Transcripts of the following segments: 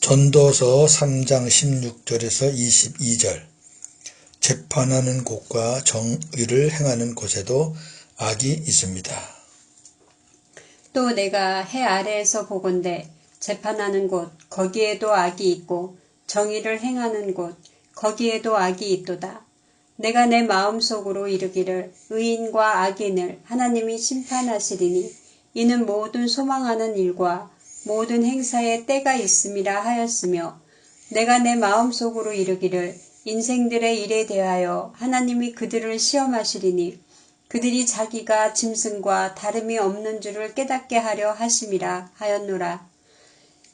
전도서 3장 16절에서 22절. 재판하는 곳과 정의를 행하는 곳에도 악이 있습니다. 또 내가 해 아래에서 보건대 재판하는 곳 거기에도 악이 있고 정의를 행하는 곳 거기에도 악이 있도다. 내가 내 마음속으로 이르기를 의인과 악인을 하나님이 심판하시리니 이는 모든 소망하는 일과 모든 행사에 때가 있음이라 하였으며, 내가 내 마음속으로 이르기를 인생들의 일에 대하여 하나님이 그들을 시험하시리니 그들이 자기가 짐승과 다름이 없는 줄을 깨닫게 하려 하심이라 하였노라.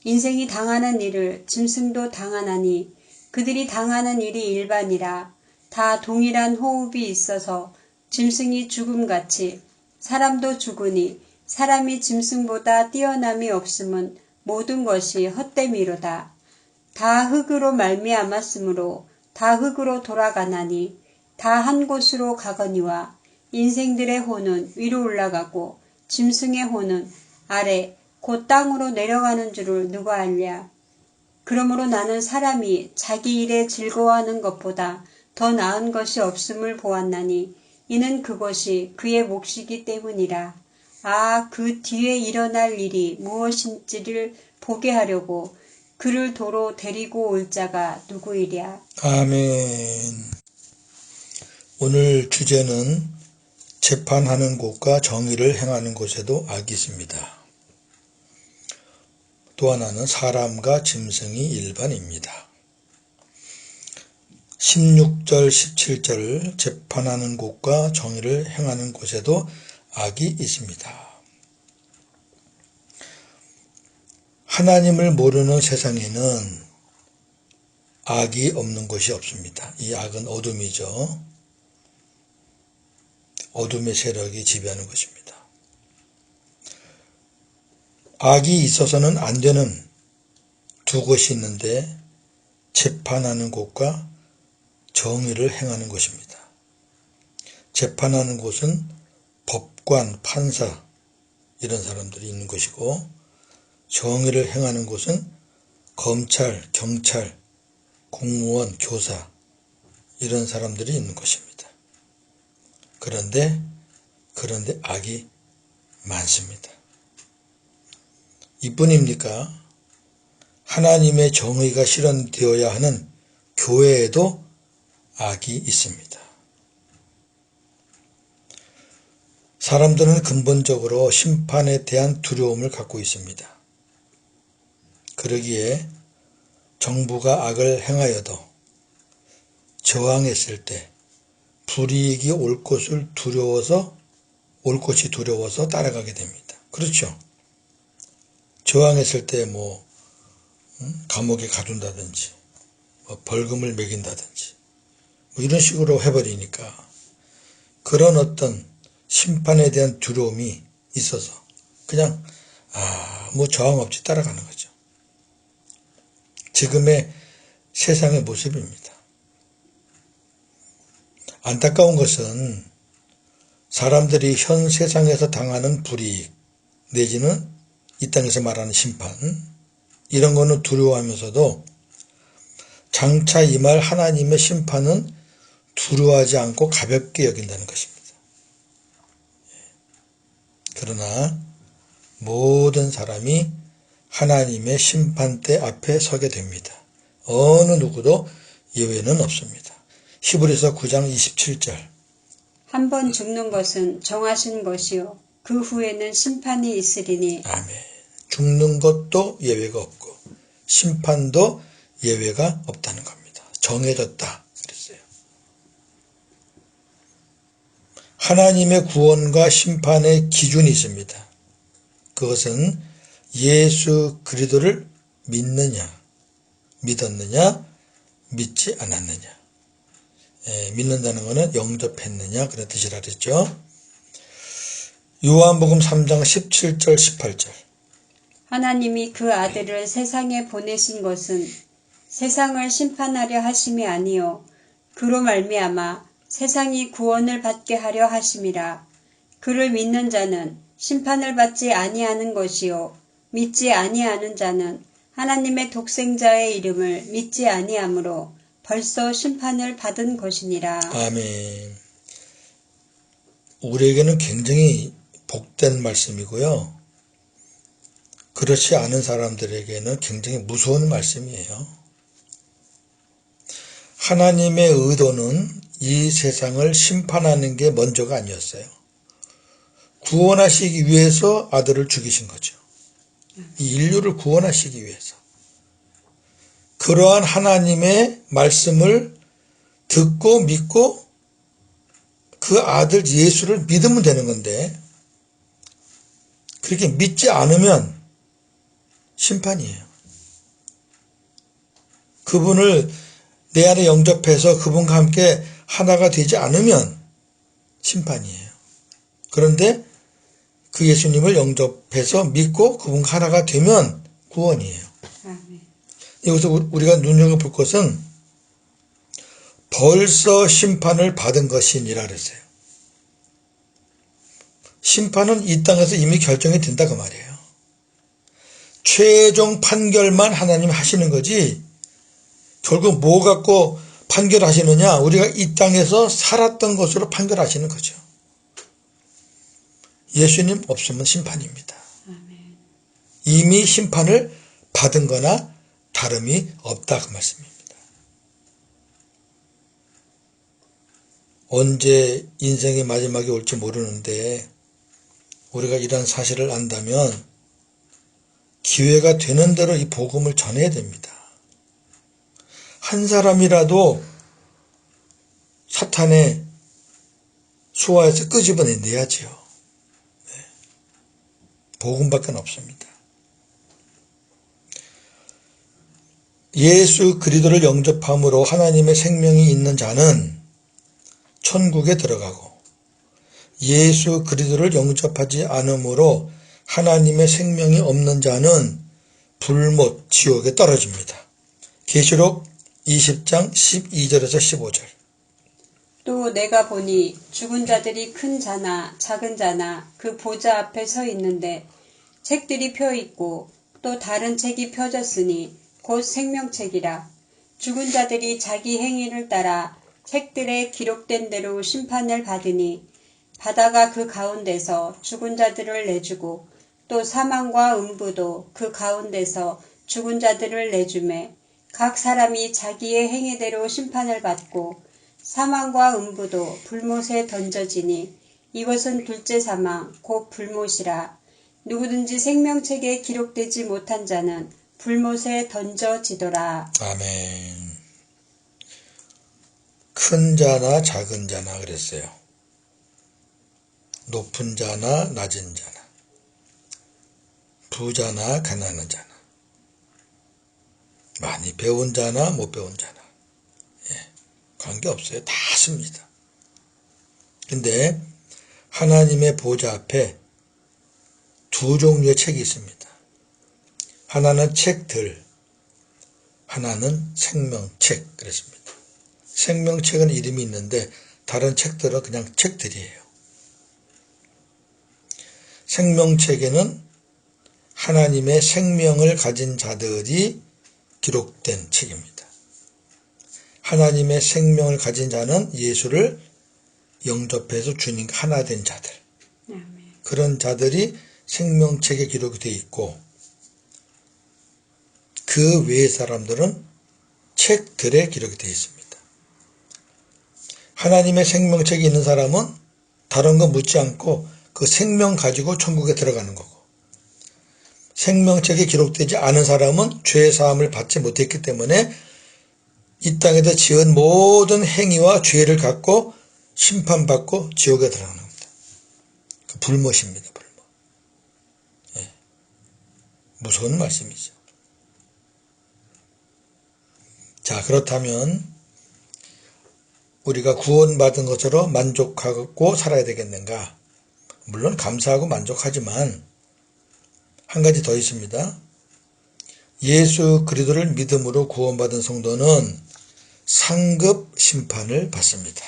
인생이 당하는 일을 짐승도 당하나니 그들이 당하는 일이 일반이라. 다 동일한 호흡이 있어서 짐승이 죽음같이 사람도 죽으니 사람이 짐승보다 뛰어남이 없음은 모든 것이 헛됨이로다. 다 흙으로 말미암았으므로 다 흙으로 돌아가나니 다 한 곳으로 가거니와 인생들의 혼은 위로 올라가고 짐승의 혼은 아래 곧 땅으로 내려가는 줄을 누가 알랴. 그러므로 나는 사람이 자기 일에 즐거워하는 것보다 더 나은 것이 없음을 보았나니 이는 그것이 그의 몫이기 때문이라. 그 뒤에 일어날 일이 무엇인지를 보게 하려고 그를 도로 데리고 올 자가 누구이랴. 아멘. 오늘 주제는 재판하는 곳과 정의를 행하는 곳에도 악이 있습니다. 또 하나는 사람과 짐승이 일반입니다. 16절 17절 재판하는 곳과 정의를 행하는 곳에도 악이 있습니다. 하나님을 모르는 세상에는 악이 없는 곳이 없습니다. 이 악은 어둠이죠. 어둠의 세력이 지배하는 것입니다. 악이 있어서는 안 되는 두 곳이 있는데 재판하는 곳과 정의를 행하는 곳입니다. 재판하는 곳은 법관, 판사 이런 사람들이 있는 것이고, 정의를 행하는 곳은 검찰, 경찰, 공무원, 교사 이런 사람들이 있는 것입니다. 그런데 악이 많습니다. 이뿐입니까? 하나님의 정의가 실현되어야 하는 교회에도 악이 있습니다. 사람들은 근본적으로 심판에 대한 두려움을 갖고 있습니다. 그러기에 정부가 악을 행하여도 저항했을 때 불이익이 올 것이 두려워서 따라가게 됩니다. 그렇죠? 저항했을 때 감옥에 가둔다든지 벌금을 매긴다든지 이런 식으로 해버리니까 그런 어떤 심판에 대한 두려움이 있어서 그냥 저항 없이 따라가는 거죠. 지금의 세상의 모습입니다. 안타까운 것은 사람들이 현 세상에서 당하는 불이익 내지는 이 땅에서 말하는 심판 이런 거는 두려워하면서도 장차 임할 하나님의 심판은 두려워하지 않고 가볍게 여긴다는 것입니다. 그러나 모든 사람이 하나님의 심판대 앞에 서게 됩니다. 어느 누구도 예외는 없습니다. 히브리서 9장 27절. 한 번 죽는 것은 정하신 것이요 그 후에는 심판이 있으리니. 아멘. 죽는 것도 예외가 없고 심판도 예외가 없다는 겁니다. 정해졌다 그랬어요. 하나님의 구원과 심판의 기준이 있습니다. 그것은 예수 그리스도를 믿었느냐, 믿지 않았느냐. 믿는다는 것은 영접했느냐 그런 뜻이라 그랬죠. 요한복음 3장 17절 18절. 하나님이 그 아들을 세상에 보내신 것은 세상을 심판하려 하심이 아니요 그로 말미암아 세상이 구원을 받게 하려 하심이라. 그를 믿는 자는 심판을 받지 아니하는 것이요 믿지 아니하는 자는 하나님의 독생자의 이름을 믿지 아니하므로 벌써 심판을 받은 것이니라. 아멘. 우리에게는 굉장히 복된 말씀이고요. 그렇지 않은 사람들에게는 굉장히 무서운 말씀이에요. 하나님의 의도는 이 세상을 심판하는 게 먼저가 아니었어요. 구원하시기 위해서 아들을 죽이신 거죠. 이 인류를 구원하시기 위해서. 그러한 하나님의 말씀을 듣고 믿고 그 아들 예수를 믿으면 되는 건데 그렇게 믿지 않으면 심판이에요. 그분을 내 안에 영접해서 그분과 함께 하나가 되지 않으면 심판이에요. 그런데 그 예수님을 영접해서 믿고 그분과 하나가 되면 구원이에요. 아멘. 여기서 우리가 눈여겨볼 것은 벌써 심판을 받은 것이니라 그랬어요. 심판은 이 땅에서 이미 결정이 된다 그 말이에요. 최종 판결만 하나님 하시는 거지 결국 뭐 갖고 판결하시느냐? 우리가 이 땅에서 살았던 것으로 판결하시는 거죠. 예수님 없으면 심판입니다. 아멘. 이미 심판을 받은 거나 다름이 없다 그 말씀입니다. 언제 인생의 마지막이 올지 모르는데 우리가 이런 사실을 안다면 기회가 되는 대로 이 복음을 전해야 됩니다. 한 사람이라도 사탄의 수하에서 끄집어내야지요. 네. 복음밖에 없습니다. 예수 그리스도를 영접함으로 하나님의 생명이 있는 자는 천국에 들어가고 예수 그리스도를 영접하지 않으므로 하나님의 생명이 없는 자는 불못 지옥에 떨어집니다. 계시록 20장 12절에서 15절. 또 내가 보니 죽은 자들이 큰 자나 작은 자나 그 보좌 앞에 서 있는데 책들이 펴 있고 또 다른 책이 펴졌으니 곧 생명책이라. 죽은 자들이 자기 행위를 따라 책들에 기록된 대로 심판을 받으니 바다가 그 가운데서 죽은 자들을 내주고 또 사망과 음부도 그 가운데서 죽은 자들을 내주매 각 사람이 자기의 행위대로 심판을 받고 사망과 음부도 불못에 던져지니 이것은 둘째 사망 곧 불못이라. 누구든지 생명책에 기록되지 못한 자는 불못에 던져지더라. 아멘. 큰 자나 작은 자나 그랬어요. 높은 자나 낮은 자나 부자나 가난한 자나 많이 배운 자나 못 배운 자나 관계없어요. 다 씁니다. 근데 하나님의 보좌 앞에 두 종류의 책이 있습니다. 하나는 책들, 하나는 생명책 그랬습니다. 생명책은 이름이 있는데 다른 책들은 그냥 책들이에요. 생명책에는 하나님의 생명을 가진 자들이 기록된 책입니다. 하나님의 생명을 가진 자는 예수를 영접해서 주님과 하나 된 자들. 그런 자들이 생명책에 기록이 되어 있고 그 외의 사람들은 책들에 기록이 되어 있습니다. 하나님의 생명책이 있는 사람은 다른 거 묻지 않고 그 생명 가지고 천국에 들어가는 거고 생명책에 기록되지 않은 사람은 죄 사함을 받지 못했기 때문에 이 땅에서 지은 모든 행위와 죄를 갖고 심판받고 지옥에 들어가는 겁니다. 그 불못입니다. 불못. 예. 무서운 말씀이죠. 자, 그렇다면 우리가 구원받은 것으로 만족하고 살아야 되겠는가? 물론 감사하고 만족하지만 한 가지 더 있습니다. 예수 그리스도를 믿음으로 구원받은 성도는 상급 심판을 받습니다.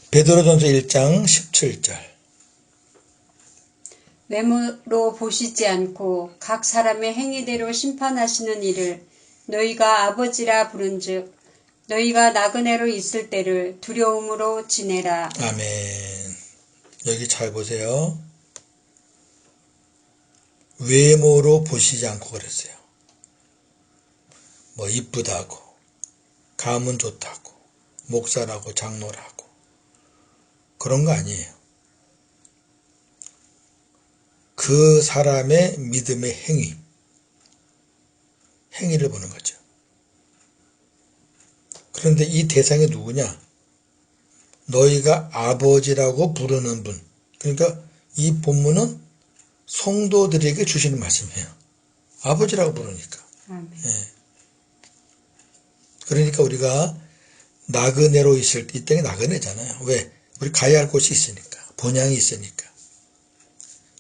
베드로전서 1장 17절. 외모로 보시지 않고 각 사람의 행위대로 심판하시는 이를 너희가 아버지라 부른즉 너희가 나그네로 있을 때를 두려움으로 지내라. 아멘. 여기 잘 보세요. 외모로 보시지 않고 그랬어요. 뭐 이쁘다고, 가문 좋다고, 목사라고, 장로라고 그런 거 아니에요. 그 사람의 믿음의 행위를 보는 거죠. 그런데 이 대상이 누구냐? 너희가 아버지라고 부르는 분. 그러니까 이 본문은 성도들에게 주시는 말씀이에요. 아버지라고 부르니까. 예. 그러니까 우리가 나그네로 있을 때, 이 땅에 나그네잖아요. 왜? 우리 가야 할 곳이 있으니까. 본향이 있으니까.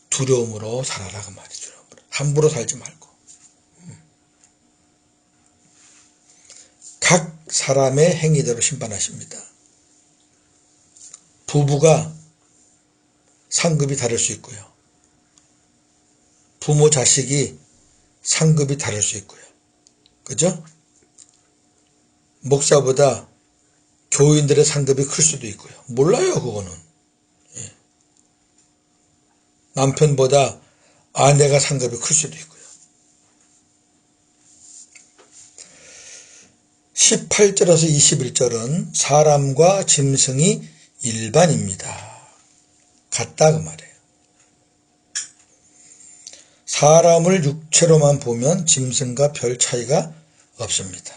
두려움으로 살아라 그 말이죠. 두려움으로. 함부로 살지 말고. 각 사람의 행위대로 심판하십니다. 부부가 상급이 다를 수 있고요. 부모 자식이 상급이 다를 수 있고요. 그죠? 목사보다 교인들의 상급이 클 수도 있고요. 몰라요, 그거는. 예. 남편보다 아내가 상급이 클 수도 있고요. 18절에서 21절은 사람과 짐승이 일반입니다. 같다 그 말이에요. 사람을 육체로만 보면 짐승과 별 차이가 없습니다.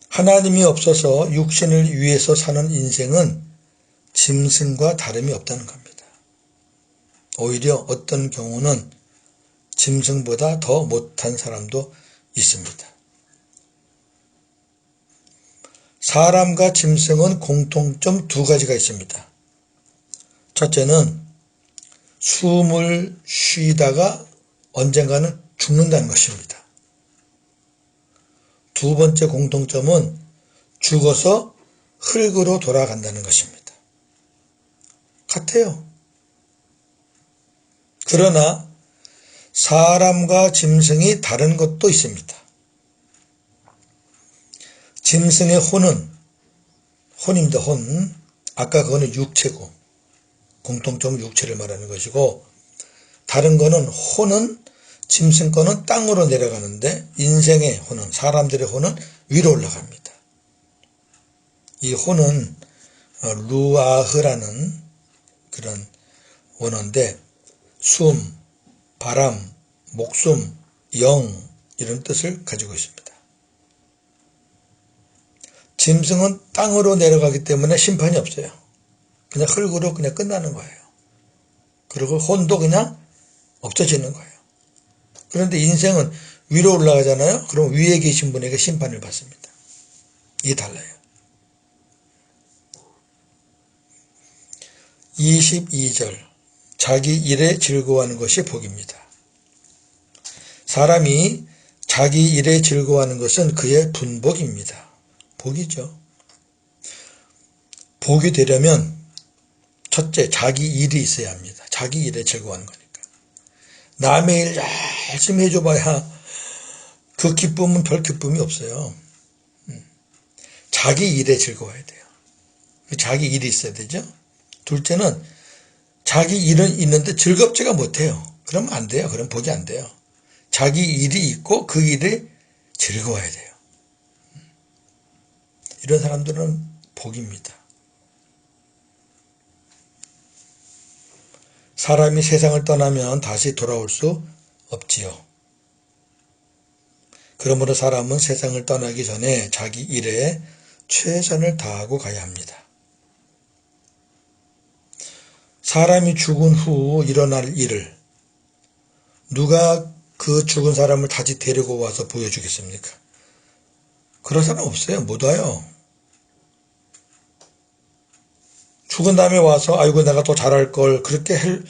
하나님이 없어서 육신을 위해서 사는 인생은 짐승과 다름이 없다는 겁니다. 오히려 어떤 경우는 짐승보다 더 못한 사람도 있습니다. 사람과 짐승은 공통점 두 가지가 있습니다. 첫째는 숨을 쉬다가 언젠가는 죽는다는 것입니다. 두 번째 공통점은 죽어서 흙으로 돌아간다는 것입니다. 같아요. 그러나 사람과 짐승이 다른 것도 있습니다. 짐승의 혼입니다. 혼. 아까 그거는 육체고 공통점은 육체를 말하는 것이고 다른 거는 혼은 짐승 거는 땅으로 내려가는데 인생의 혼은 사람들의 혼은 위로 올라갑니다. 이 혼은 루아흐라는 그런 원어인데 숨, 바람, 목숨, 영 이런 뜻을 가지고 있습니다. 짐승은 땅으로 내려가기 때문에 심판이 없어요. 그냥 흙으로 그냥 끝나는 거예요. 그리고 혼도 그냥 없어지는 거예요. 그런데 인생은 위로 올라가잖아요. 그럼 위에 계신 분에게 심판을 받습니다. 이게 달라요. 22절 자기 일에 즐거워하는 것이 복입니다. 사람이 자기 일에 즐거워하는 것은 그의 분복입니다. 복이죠. 복이 되려면 첫째 자기 일이 있어야 합니다. 자기 일에 즐거워하는 거니까. 남의 일 열심히 해줘봐야 그 기쁨은 별 기쁨이 없어요. 자기 일에 즐거워야 돼요. 자기 일이 있어야 되죠. 둘째는 자기 일은 있는데 즐겁지가 못해요. 그러면 안 돼요. 그럼 복이 안 돼요. 자기 일이 있고 그 일에 즐거워야 돼요. 이런 사람들은 복입니다. 사람이 세상을 떠나면 다시 돌아올 수 없지요. 그러므로 사람은 세상을 떠나기 전에 자기 일에 최선을 다하고 가야 합니다. 사람이 죽은 후 일어날 일을 누가 그 죽은 사람을 다시 데리고 와서 보여주겠습니까? 그런 사람 없어요. 못 와요. 죽은 다음에 와서 아이고 내가 더 잘할 걸 그렇게 할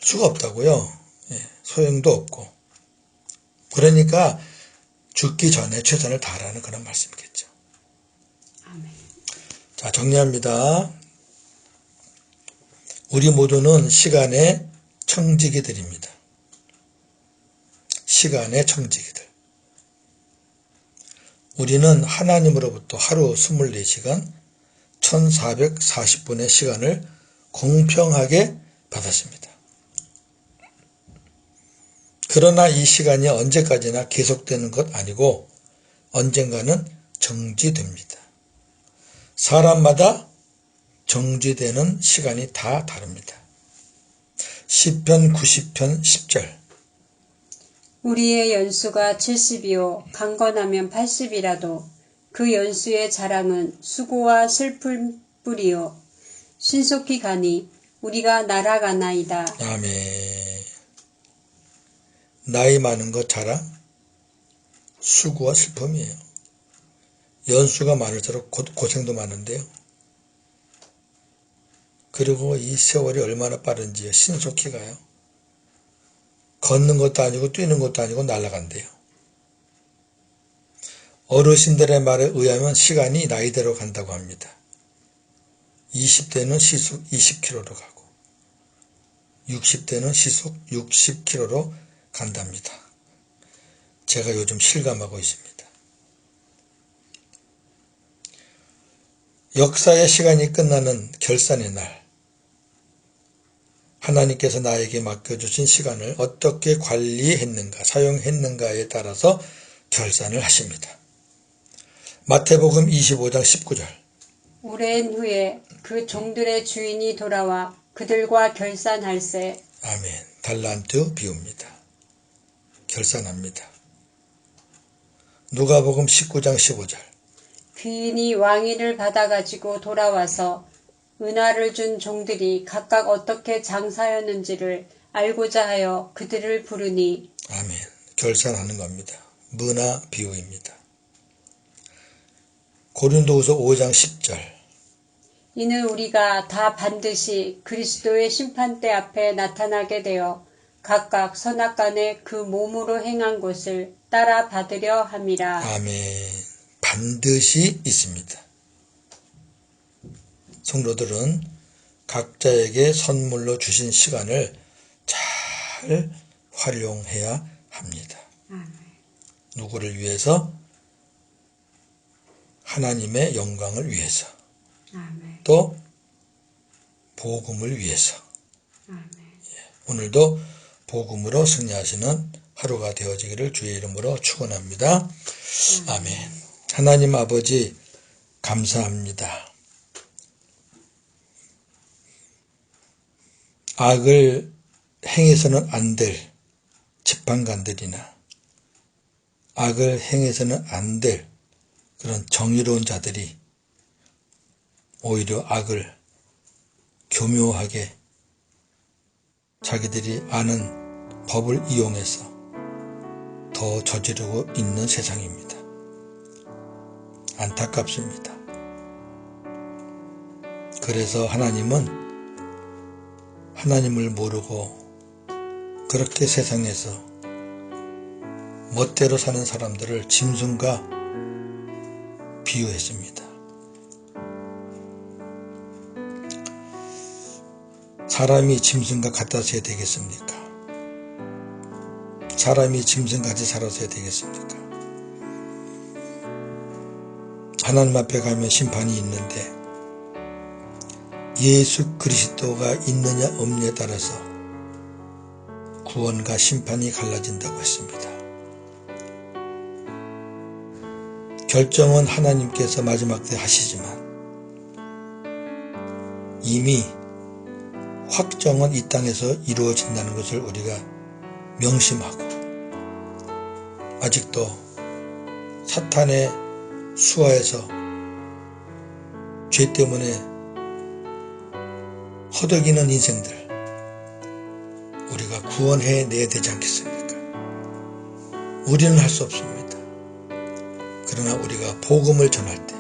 수가 없다고요. 소용도 없고. 그러니까 죽기 전에 최선을 다하라는 그런 말씀이겠죠. 아멘. 자, 정리합니다. 우리 모두는 시간의 청지기들입니다. 시간의 청지기들. 우리는 하나님으로부터 하루 24시간 1440분의 시간을 공평하게 받았습니다. 그러나 이 시간이 언제까지나 계속되는 것 아니고 언젠가는 정지됩니다. 사람마다 정지되는 시간이 다 다릅니다. 시편 90편 10절. 우리의 연수가 70이요 강건하면 80이라도 그 연수의 자랑은 수고와 슬픔뿐이요 신속히 가니 우리가 날아가나이다. 아멘. 나이 많은 것 자랑? 수고와 슬픔이에요. 연수가 많을수록 고생도 많은데요. 그리고 이 세월이 얼마나 빠른지요. 신속히 가요. 걷는 것도 아니고 뛰는 것도 아니고 날아간대요. 어르신들의 말에 의하면 시간이 나이대로 간다고 합니다. 20대는 시속 20km로 가고 60대는 시속 60km로 간답니다. 제가 요즘 실감하고 있습니다. 역사의 시간이 끝나는 결산의 날, 하나님께서 나에게 맡겨주신 시간을 어떻게 관리했는가, 사용했는가에 따라서 결산을 하십니다. 마태복음 25장 19절. 오랜 후에 그 종들의 주인이 돌아와 그들과 결산할세. 아멘. 달란트 비유입니다. 결산합니다. 누가복음 19장 15절. 귀인이 왕위를 받아가지고 돌아와서 은화를 준 종들이 각각 어떻게 장사였는지를 알고자 하여 그들을 부르니. 아멘. 결산하는 겁니다. 문화 비유입니다. 고린도후서 5장 10절. 이는 우리가 다 반드시 그리스도의 심판대 앞에 나타나게 되어 각각 선악간에 그 몸으로 행한 것을 따라 받으려 함이라. 아멘. 반드시 있습니다. 성도들은 각자에게 선물로 주신 시간을 잘 활용해야 합니다. 누구를 위해서? 하나님의 영광을 위해서. 또 복음을 위해서. 오늘도 복음으로 승리하시는 하루가 되어지기를 주의 이름으로 축원합니다. 아멘. 하나님 아버지 감사합니다. 악을 행해서는 안 될 재판관들이나 악을 행해서는 안 될 그런 정의로운 자들이 오히려 악을 교묘하게 자기들이 아는 법을 이용해서 더 저지르고 있는 세상입니다. 안타깝습니다. 그래서 하나님은 하나님을 모르고 그렇게 세상에서 멋대로 사는 사람들을 짐승과 비유했습니다. 사람이 짐승과 같아서야 되겠습니까? 사람이 짐승같이 살아서야 되겠습니까? 하나님 앞에 가면 심판이 있는데 예수 그리스도가 있느냐 없느냐에 따라서 구원과 심판이 갈라진다고 했습니다. 결정은 하나님께서 마지막 때 하시지만 이미 확정은 이 땅에서 이루어진다는 것을 우리가 명심하고 아직도 사탄의 수하에서 죄 때문에 허덕이는 인생들 우리가 구원해내야 되지 않겠습니까? 우리는 할 수 없습니다. 그러나 우리가 복음을 전할 때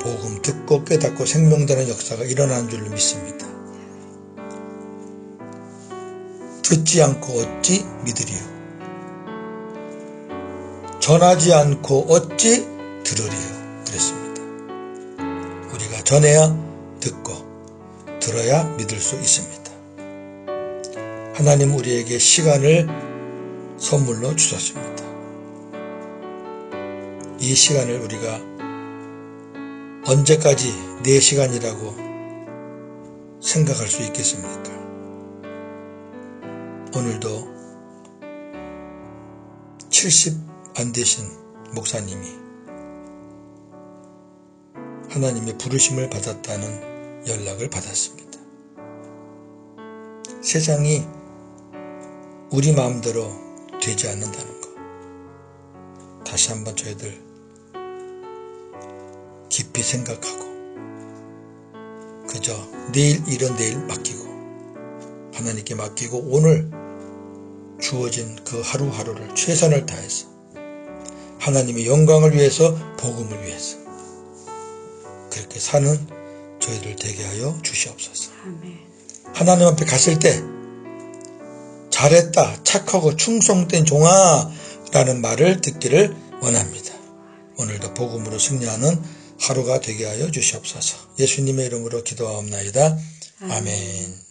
복음 듣고 깨닫고 생명되는 역사가 일어나는 줄로 믿습니다. 듣지 않고 어찌 믿으리요? 전하지 않고 어찌 들으리요? 그랬습니다. 우리가 전해야 듣고 들어야 믿을 수 있습니다. 하나님 우리에게 시간을 선물로 주셨습니다. 이 시간을 우리가 언제까지 내 시간이라고 생각할 수 있겠습니까? 오늘도 70 안 되신 목사님이 하나님의 부르심을 받았다는 연락을 받았습니다. 세상이 우리 마음대로 되지 않는다는 것, 다시 한번 저희들 깊이 생각하고 그저 내일 일은 내일 맡기고 하나님께 맡기고 오늘 주어진 그 하루하루를 최선을 다해서 하나님의 영광을 위해서, 복음을 위해서 그렇게 사는 저희들 되게 하여 주시옵소서. 아멘. 하나님 앞에 갔을 때 잘했다, 착하고 충성된 종아 라는 말을 듣기를 원합니다. 오늘도 복음으로 승리하는 하루가 되게 하여 주시옵소서. 예수님의 이름으로 기도하옵나이다. 아멘.